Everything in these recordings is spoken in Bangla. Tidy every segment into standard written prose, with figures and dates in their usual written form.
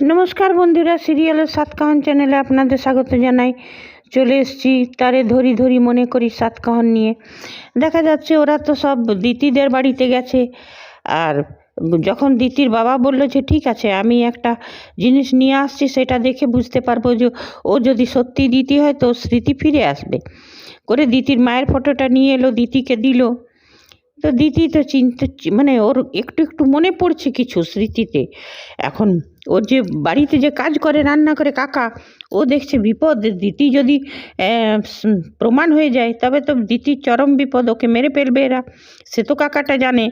নমস্কার বন্ধুরা, সিরিয়ালের সাতকাহন চ্যানেলে আপনাদের স্বাগত জানাই। চলে এসেছি তারে ধরি ধরি মনে করি সাতকাহন নিয়ে। দেখা যাচ্ছে ওরা তো সব দিতিদের বাড়িতে গেছে। আর যখন দিতির বাবা বলল যে ঠিক আছে আমি একটা জিনিস নিয়ে আসছি, সেটা দেখে বুঝতে পারবো যে ও যদি সত্যি দিতি হয় তো স্মৃতি ফিরে আসবে করে দিতির মায়ের ফটোটা নিয়ে এলো, দিতিকে দিল। তো দিতি তো মানে ওর একটু একটু মনে পড়ছে কিছু স্মৃতিতে। এখন ওর যে বাড়িতে যে কাজ করে, রান্না করে কাকা, ও দেখছে বিপদ। দিতি যদি প্রমাণ হয়ে যায় তবে তো দিতির চরম বিপদ, ওকে মেরে ফেলবে এরা, সে তো কাকাটা জানে।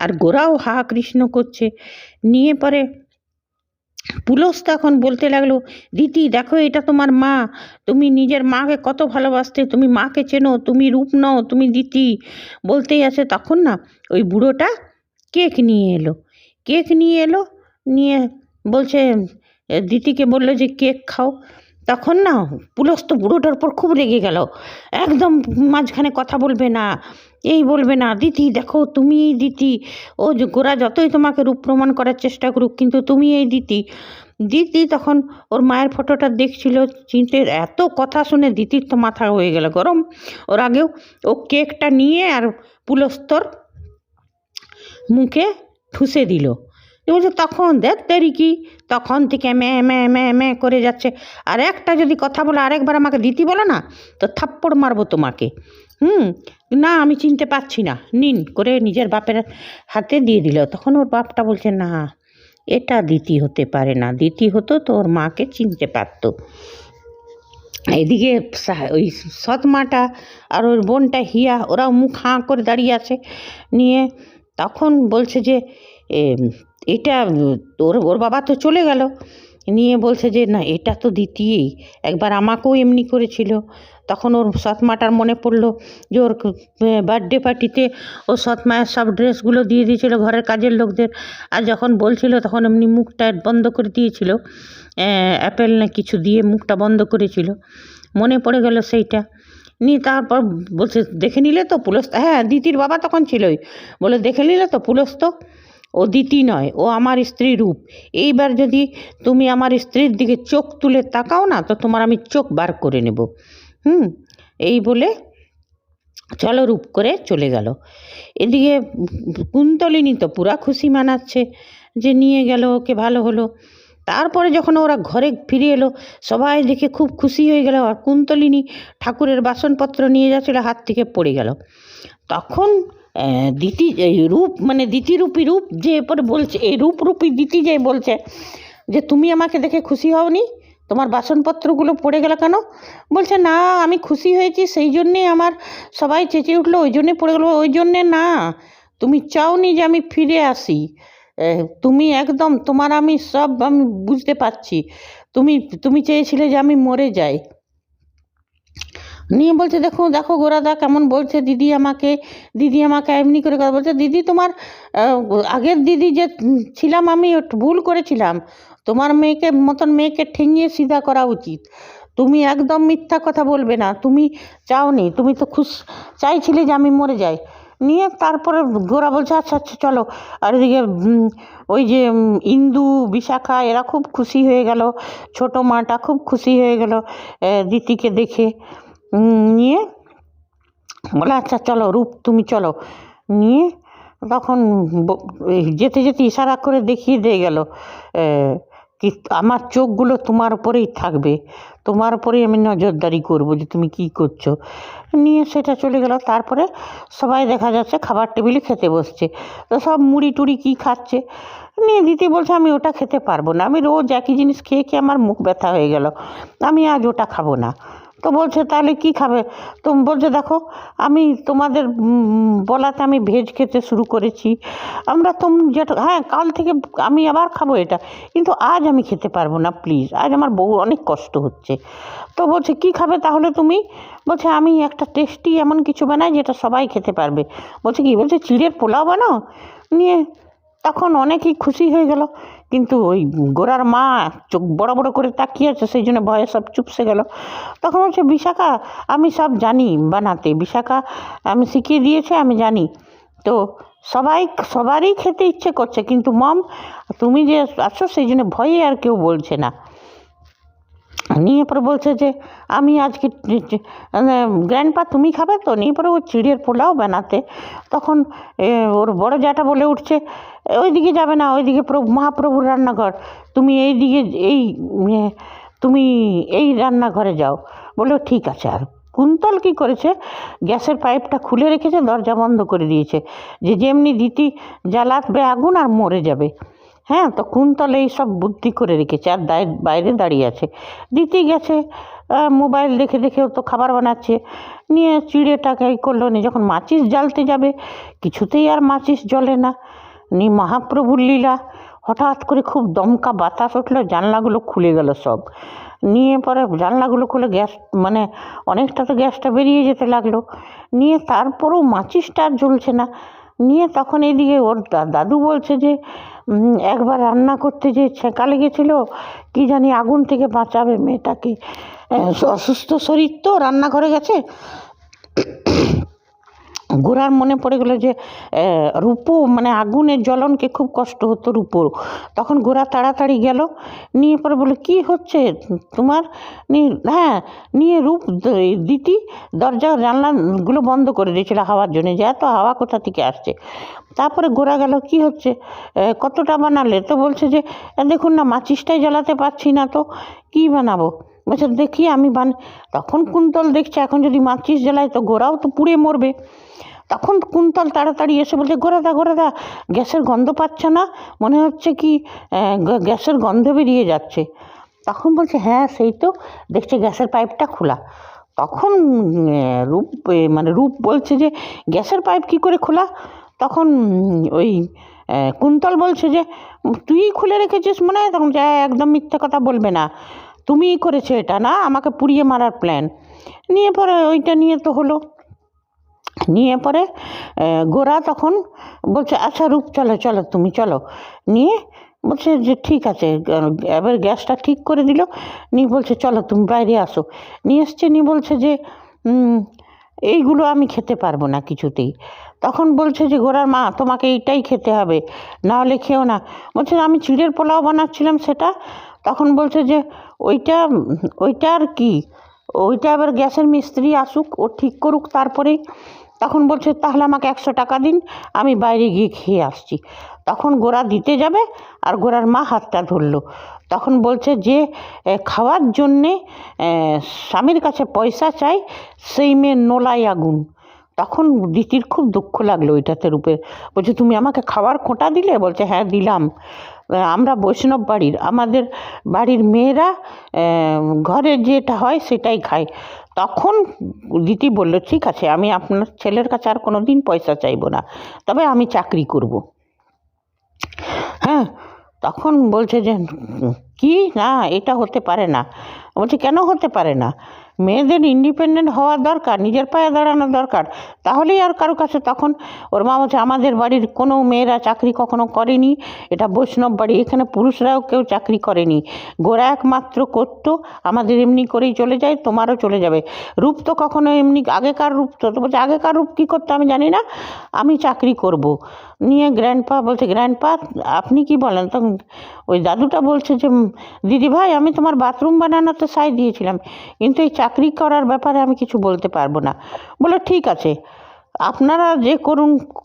আর গোরাও হা কৃষ্ণ করছে নিয়ে। পরে পুলস তখন বলতে লাগলো, দিদি দেখো এটা তোমার মা, তুমি নিজের মাকে কত ভালোবাসতে, তুমি মাকে চেনো, তুমি রূপ নও, তুমি দিতি বলতেই আছে। তখন না ওই বুড়োটা কেক নিয়ে এলো, নিয়ে বলছে, দিদিকে বললো যে কেক খাও। তখন না পুলস তো বুড়োটার উপর খুব রেগে গেল, একদম মাঝখানে কথা বলবে না, এই বলবে না, দিদি দেখো তুমি এই দিদি, ও যে গোরা যতই তোমাকে রূপ প্রমাণ করার চেষ্টা করুক কিন্তু তুমি এই দিদি। দিদি তখন ওর মায়ের ফটোটা দেখছিল, চিনতে এত কথা শুনে দিদির তো মাথা হয়ে গেল গরম। ওর আগেও ও কেকটা নিয়ে আর পুলস্তর মুখে ঠুসে দিল। বলছে তখন দেখ তেরি কি, তখন থেকে ম্যাঁ ম্যাঁ ম্যাঁ ম্যাঁ করে যাচ্ছে। আর একটা যদি কথা বলো, আরেকবার আমাকে দিতি বলো না তো থাপ্পড় মারবো তোমাকে। না আমি চিনতে পারছি না, নিন করে নিজের বাপের হাতে দিয়ে দিল। তখন ওর বাপটা বলছে না, এটা দিতি হতে পারে না, দিতি হতো তো ওর মাকে চিনতে পারতো। এদিকে ওই সৎ মাটা আর ওর বোনটা হিয়া, ওরাও মুখ হাঁ করে দাঁড়িয়ে আছে নিয়ে। তখন বলছে যে এটা ওর বাবা তো চলে গেল, নিয়ে বলছে যে না এটা তো দিতিই, একবার আমাকেও এমনি করেছিল। তখন ওর সৎমাটার মনে পড়লো যে ওর বার্থডে পার্টিতে ও সৎমায়ের সব ড্রেসগুলো দিয়ে দিয়েছিল ঘরের কাজের লোকদের, আর যখন বলছিল তখন এমনি মুখটা বন্ধ করে দিয়েছিল, অ্যাপেল না কিছু দিয়ে মুখটা বন্ধ করেছিল। মনে পড়ে গেল সেইটা নিয়ে। তারপর বলছে দেখে নিলে তো পুলস, হ্যাঁ দিতির বাবা তখন ছিলই, বলে দেখে নিলে তো পুলস তো ও দিতি নয়, ও আমার স্ত্রী রূপ। এইবার যদি তুমি আমার স্ত্রীর দিকে চোখ তুলে তাকাও না তো তোমার আমি চোখ বার করে নেব। এই বলে চলো রূপ করে চলে গেল। এদিকে কুন্তলিনী তো পুরা খুশি মানাচ্ছে যে নিয়ে গেল ওকে, ভালো হলো। তারপরে যখন ওরা ঘরে ফিরে এলো সবাই দেখে খুব খুশি হয়ে গেল। আর কুন্তলিনী ঠাকুরের বাসনপত্র নিয়ে যাচ্ছিল, হাত থেকে পড়ে গেল। তখন দিতি এই রূপ মানে দিতিরূপী রূপ যে এরপরে বলছে, এই রূপরূপী দিতি যে বলছে যে তুমি আমাকে দেখে খুশি হওনি, তোমার বাসনপত্রগুলো পড়ে গেল কেন? বলছে না আমি খুশি হয়েছি সেই জন্যে আমার সবাই চেঁচিয়ে উঠলো, ওই জন্যে পড়ে গেলো। ওই জন্যে না, তুমি চাওনি যে আমি ফিরে আসি, তুমি একদম তোমার আমি সব আমি বুঝতে পারছি, তুমি তুমি চেয়েছিলে যে আমি মরে যাই। নিয়ে বলছে দেখো দেখো গোরাদা কেমন বলছে, দিদি আমাকে এমনি করে কথা বলছে। দিদি তোমার আগের দিদি যে ছিলাম আমি ভুল করেছিলাম, তোমার মতন মেয়েকে ঠেঙিয়ে সিধা করা উচিত। তুমি একদম মিথ্যা কথা বলবে না, তুমি চাওনি, তুমি তো চাইছিলে যে আমি মরে যাই। নিয়ে তারপরে গোরা বলছে আচ্ছা আচ্ছা চলো। আর এদিকে ওই যে ইন্দু বিশাখা এরা খুব খুশি হয়ে গেল, ছোটো মাটা খুব খুশি হয়ে গেল দিতিকে দেখে। নিয়ে বলে আচ্ছা চলো রূপ তুমি চলো। নিয়ে তখন যেতে যেতে ইশারা করে দেখিয়ে দিয়ে গেল কি আমার চোখগুলো তোমার উপরেই থাকবে, তোমার উপরেই আমি নজরদারি করবো যে তুমি কি করছো। নিয়ে সেটা চলে গেল। তারপরে সবাই দেখা যাচ্ছে খাবার টেবিলে খেতে বসছে, তো সব মুড়ি টুড়ি কী খাচ্ছে। নিয়ে দিদি বলছে আমি ওটা খেতে পারবো না, আমি রোজ একই জিনিস খেয়ে খেয়ে আমার মুখ ব্যথা হয়ে গেল, আমি আজ ওটা খাবো না। তো বলছে তাহলে কি খাবে? তো বলছে দেখো আমি তোমাদের বলাতে আমি ভেজ খেতে শুরু করেছি, আমরা যেটা হ্যাঁ কাল থেকে আমি আবার খাবো এটা, কিন্তু আজ আমি খেতে পারবো না প্লিজ, আজ আমার বউ অনেক কষ্ট হচ্ছে। তো বলছে কি খাবে তাহলে তুমি? বলছে আমি একটা টেস্টি এমন কিছু বানাই যেটা সবাই খেতে পারবে। বলছে কি? বলছে চিড়ের পোলাও বানাও। নিয়ে তখন অনেকেই খুশি হয়ে গেল, কিন্তু ওই গোরার মা চোখ বড় বড় করে তাকিয়ে আছে, সেই জন্য ভয়ে সব চুপসে গেল। তখন বলছে বিশাখা আমি সব জানি বানাতে, বিশাখা আমি শিখিয়ে দিয়েছে আমি জানি। তো সবারই খেতে ইচ্ছে করছে, কিন্তু মম তুমি যে আছো সেই জন্য ভয়ে আর কেউ বলছে না। নিয়ে পরে বলছে যে আমি আজকে গ্র্যান্ডপা তুমি খাবে তো? নিয়ে পরে ও চিড়ের পোলাও বানাতে, তখন ওর বড় জ্যাঠা বলে উঠছে ওইদিকে যাবে না, ওইদিকে মহাপ্রভুর রান্নাঘর, তুমি এইদিকে তুমি এই রান্নাঘরে যাও। বললো ঠিক আছে। আর কুন্তল কী করেছে, গ্যাসের পাইপটা খুলে রেখেছে, দরজা বন্ধ করে দিয়েছে, যে যেমনি দিতি জ্বালাবে আগুন আর মরে যাবে। হ্যাঁ, তো কুন্তল এই সব বুদ্ধি করে রেখেছে, আর বাইরে দাঁড়িয়ে আছে। দিতি গেছে মোবাইল দেখে দেখেও তো খাবার বানাচ্ছে। নিয়ে চিড়েটাকে এই করলো, নিয়ে যখন মাচিস জ্বালতে যাবে কিছুতেই আর মাচিস জ্বলে না। নিয়ে মহাপ্রভুর লীলা, হঠাৎ করে খুব দমকা বাতাস উঠলো, জানলাগুলো খুলে গেল সব। নিয়ে পরে জানলাগুলো খুলে গ্যাস মানে অনেকটা তো গ্যাসটা বেরিয়ে যেতে লাগলো। নিয়ে তারপরেও মাচিসটা আর জ্বলছে না। নিয়ে তখন এদিকে ওর দাদু বলছে যে একবার রান্না করতে যে ছেঁকা লেগেছিল, কি জানি আগুন থেকে বাঁচাবে মেয়েটাকে, অসুস্থ শরীর তো, রান্নাঘরে গেছে। গোরার মনে পড়ে গেলো যে রূপো মানে আগুনের জ্বলনকে খুব কষ্ট হতো রূপোর। তখন গোরা তাড়াতাড়ি গেল, নিয়ে পরে বলে কি হচ্ছে তোমার? হ্যাঁ, নিয়ে রূপ দিতি দরজা জানলাগুলো বন্ধ করে দিয়েছিল হাওয়ার জন্য, যে এত হাওয়া কোথা থেকে আসছে। তারপরে গোরা গেল, কি হচ্ছে, কতটা বানালে? তো বলছে যে দেখুন না, মাচিসটাই জ্বালাতে পারছি না, তো কি বানাবো? বলছে দেখি আমি তখন কুন্তল দেখছে এখন যদি মাচিস জ্বালায় তো গোরাও তো পুড়ে মরবে। তখন কুন্তল তাড়াতাড়ি এসে বলছে গোরাদা গ্যাসের গন্ধ পাচ্ছ না? মনে হচ্ছে কি গ্যাসের গন্ধ বেরিয়ে যাচ্ছে। তখন বলছে হ্যাঁ সেই তো, দেখছে গ্যাসের পাইপটা খোলা। তখন রূপ বলছে যে গ্যাসের পাইপ কি করে খোলা? তখন ওই কুন্তল বলছে যে তুই খুলে রেখেছিস মনে হয়। তখন একদম মিথ্যে কথা বলবে না, তুমিই করেছো এটা, না আমাকে পুড়িয়ে মারার প্ল্যান। নিয়ে পরে ওইটা নিয়ে তো হলো। নিয়ে পরে গোরা তখন বলছে আচ্ছা রূপ চলো তুমি চলো। নিয়ে বলছে যে ঠিক আছে, এবার গ্যাসটা ঠিক করে দিল। নিয়ে বলছে চলো তুমি বাইরে আসো। নিয়ে এসছে, নিয়ে বলছে যে এইগুলো আমি খেতে পারবো না কিছুতেই। তখন বলছে যে গোরার মা তোমাকে এইটাই খেতে হবে, না হলে খেও না। বলছে আমি চিড়ের পোলাও বানাচ্ছিলাম সেটা। তখন বলছে যে ওইটা আর কি, ওইটা আবার গ্যাসের মিস্ত্রি আসুক, ও ঠিক করুক তারপরেই। তখন বলছে তাহলে আমাকে 100 টাকা দিন, আমি বাইরে গিয়ে খেয়ে আসছি। তখন গোরা দিতে যাবে, আর গোরার মা হাতটা ধরলো। তখন বলছে যে খাওয়ার জন্যে স্বামীর কাছে পয়সা চাই, সেই মেয়ে নোলাই আগুন। তখন দিতির খুব দুঃখ লাগলো ওইটাতে রূপের। বলছে তুমি আমাকে খাওয়ার খোঁটা দিলে? বলছে হ্যাঁ দিলাম, আমরা বৈষ্ণব বাড়ির, আমাদের বাড়ির মেয়েরা ঘরে যেটা হয় সেটাই খায়। তখন দিতি বলল ঠিক আছে, আমি আপনার ছেলের কাছে আর কোনো দিন পয়সা চাইবো না, তবে আমি চাকরি করব। হ্যাঁ, তখন বলছে যে কি না, এটা হতে পারে না। বলছে কেন হতে পারে না? মেয়েদের ইন্ডিপেন্ডেন্ট হওয়া দরকার, নিজের পায়ে দাঁড়ানো দরকার, তাহলেই আর কারো কাছে। তখন ওর মা বলছে আমাদের বাড়ির কোনো মেয়েরা চাকরি কখনো করেনি, এটা বৈষ্ণব বাড়ি, এখানে পুরুষরাও কেউ চাকরি করেনি, গোরা একমাত্র করতো, আমাদের এমনি করেই চলে যায়, তোমারও চলে যাবে। রূপ তো কখনো এমনি, আগেকার রূপ তো বলছে আগেকার রূপ কী করতো আমি জানি না, আমি চাকরি করব। নিয়ে গ্র্যান্ডপা বলছে গ্র্যান্ডপা আপনি কি বলেন? তখন ওই দাদুটা বলছে যে দিদি ভাই আমি তোমার বাথরুম বানানোতে সাই দিয়েছিলাম, কিন্তু এই চাকরি করার ব্যাপারে আমি কিছু বলতে পারবো না। বলে ঠিক আছে আপনারা যে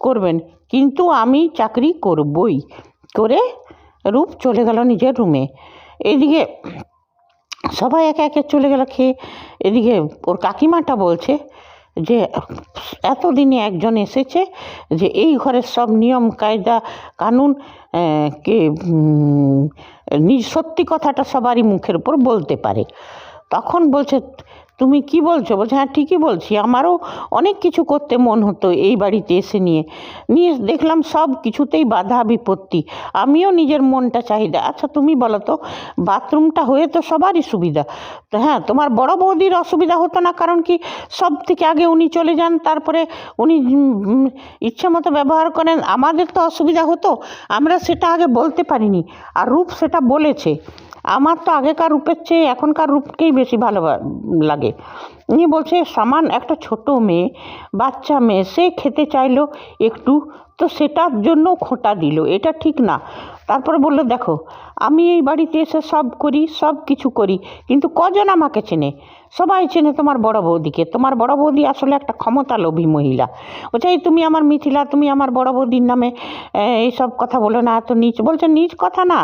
করবেন, কিন্তু আমি চাকরি করবই। করে রূপ চলে গেল নিজের রুমে। এদিকে সবাই একে একে চলে গেল খেয়ে। এদিকে ওর কাকিমাটা বলছে যে এতদিনে একজন এসেছে যে এই ঘরের সব নিয়ম কায়দা কানুন কে সত্যি কথাটা সবারই মুখের উপর বলতে পারে। তখন বলছে তুমি কি বলছো? বলছে হ্যাঁ ঠিকই বলছি, আমারও অনেক কিছু করতে মন হতো এই বাড়িতে এসে নিয়ে দেখলাম সব কিছুতেই বাধা বিপত্তি, আমিও নিজের মনটা চাহিদা। আচ্ছা তুমি বলো তো, বাথরুমটা হয়ে তো সবারই সুবিধা, তো হ্যাঁ তোমার বড় বৌদির অসুবিধা হতো না? কারণ কি সব থেকে আগে উনি চলে যান, তারপরে উনি ইচ্ছে মতো ব্যবহার করেন, আমাদের তো অসুবিধা হতো, আমরা সেটা আগে বলতে পারিনি, আর রূপ সেটা বলেছে। আমার তো আগেকার রূপের চেয়ে এখনকার রূপকেই বেশি ভালো লাগে। বলছে সামান একটা ছোট মেয়ে, বাচ্চা মেয়ে, সে খেতে চাইলো একটু, তো সেটার জন্য খোঁটা দিল, এটা ঠিক না। তারপরে বললো দেখো আমি এই বাড়িতে এসে সব করি, সব কিছু করি, কিন্তু কজন আমাকে চেনে? সবাই চেনে তোমার বড় বৌদিকে। তোমার বড় বৌদি আসলে একটা ক্ষমতালোভী মহিলা। বলছে এই তুমি আমার মিথিলা, তুমি আমার বড় বৌদির নামে এইসব কথা বলো না, এত নিচ। বলছে নিচ কথা না,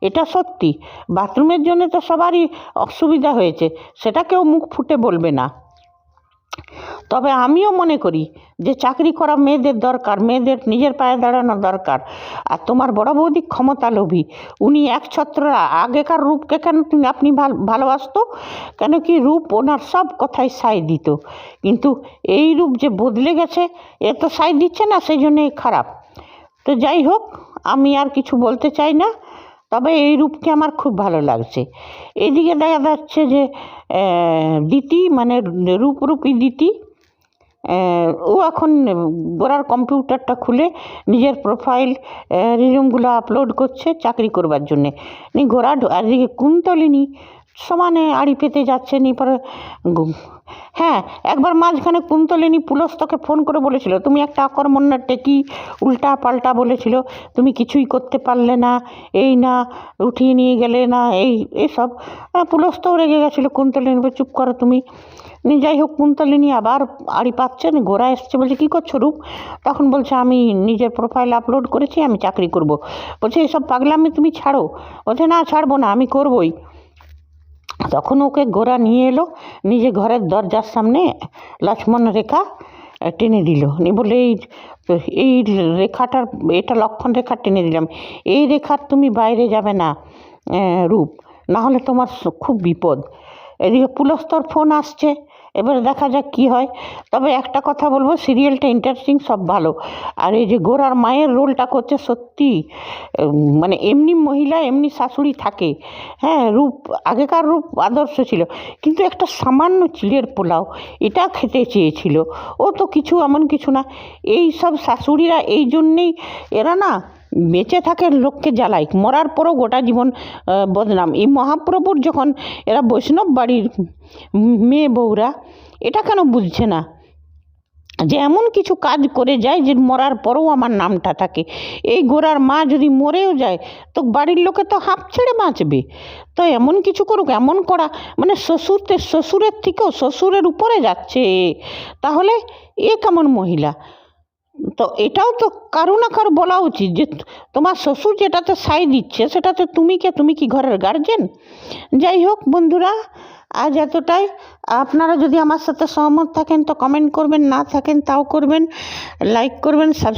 এটা সত্যি। বাথরুমের জন্য তো সবারই অসুবিধা হয়েছে, সেটা কেউ মুখ ফুটে বলবে না। তবে আমিও মনে করি যে চাকরি করা মেয়েদের দরকার, মেয়েদের নিজের পায়ে দাঁড়ানো দরকার। আর তোমার বড় বৌদি ক্ষমতালোভী, উনি একছত্র। আগেকার রূপকে কেন আপনি ভালোবাসতো? কেন কি রূপ ওনার সব কথাই সায় দিত, কিন্তু এই রূপ যে বদলে গেছে, এ তো সায় দিচ্ছে না, সেই জন্যই খারাপ। তো যাই হোক, আমি আর কিছু বলতে চাই না, তবে এই রূপকে আমার খুব ভালো লাগছে। এদিকে দেখা যাচ্ছে যে দিতি, মানে রূপরূপী দিতি, ও এখন গোড়ার কম্পিউটারটা খুলে নিজের প্রোফাইল রিজুমগুলো আপলোড করছে চাকরি করবার জন্যে। গোড়া আর এদিকে কুন্তলিনী সমানে আড়ি পেতে যাচ্ছে নি পরে। হ্যাঁ, একবার মাঝখানে কুন্তলিনী পুলস্তকে ফোন করে বলেছিল তুমি একটা অকর্মণ্য টেকি, উল্টা পাল্টা বলেছিল, তুমি কিছুই করতে পারলে না, এই না উঠিয়ে নিয়ে গেলে না, এইসব। পুলস্তও রেগে গেছিলো, কুন্তলিনী চুপ করো তুমি। যাই হোক, কুন্তলিনী আবার আড়ি পাচ্ছেন, গোড়া এসছে, বলছে কী করছো রূপ? তখন বলছে আমি নিজের প্রোফাইল আপলোড করেছি, আমি চাকরি করব। বলছে এসব পাগলামি তুমি ছাড়ো। বলছে না ছাড়বো না, আমি করবই। তখন ওকে গোড়া নিয়ে এলো নিজে ঘরের দরজার সামনে, লক্ষ্মণ রেখা টেনে দিল। বলে এই রেখাটার, এটা লক্ষণ রেখা টেনে দিলাম, এই রেখার তুমি বাইরে যাবে না রূপ, না হলে তোমার খুব বিপদ। এদিকে পুলস্তর ফোন আসছে, এবারে দেখা যাক কী হয়। তবে একটা কথা বলবো, সিরিয়ালটা ইন্টারেস্টিং, সব ভালো। আর এই যে গোরার মায়ের রোলটা করছে সত্যি, মানে এমনি মহিলা এমনি শাশুড়ি থাকে। হ্যাঁ, রূপ আগেকার রূপ আদর্শ ছিল, কিন্তু একটা সামান্য চিড়ের পোলাও এটা খেতে চেয়েছিল, ও তো কিছু এমন কিছু না। এই সব শাশুড়িরা এই জন্যেই এরা না বেঁচে থাকে লোককে জ্বালায়, মরার পরও গোটা জীবন বদনাম। এই মহাপ্রভুর যখন এরা বৈষ্ণব বাড়ির মেয়ে বউরা এটা কেন বুঝছে না যে এমন কিছু কাজ করে যায় যে মরার পরেও আমার নামটা থাকে। এই গোরার মা যদি মরেও যায় তো বাড়ির লোকে তো হাঁপ ছেড়ে বাঁচবে। তো এমন কিছু করুক, এমন করা মানে শ্বশুরের থেকেও শ্বশুরের উপরে যাচ্ছে, তাহলে এ কেমন মহিলা? তো এটাও তো কারো না কারো বলা উচিত যে তোমার শ্বশুর যেটাতে সাই দিচ্ছে সেটাতে তুমি কি ঘরের গার্জেন? যাই হোক বন্ধুরা, আজ এতটাই। আপনারা যদি আমার সাথে সহমত থাকেন তো কমেন্ট করবেন, না থাকেন তাও করবেন, লাইক করবেন,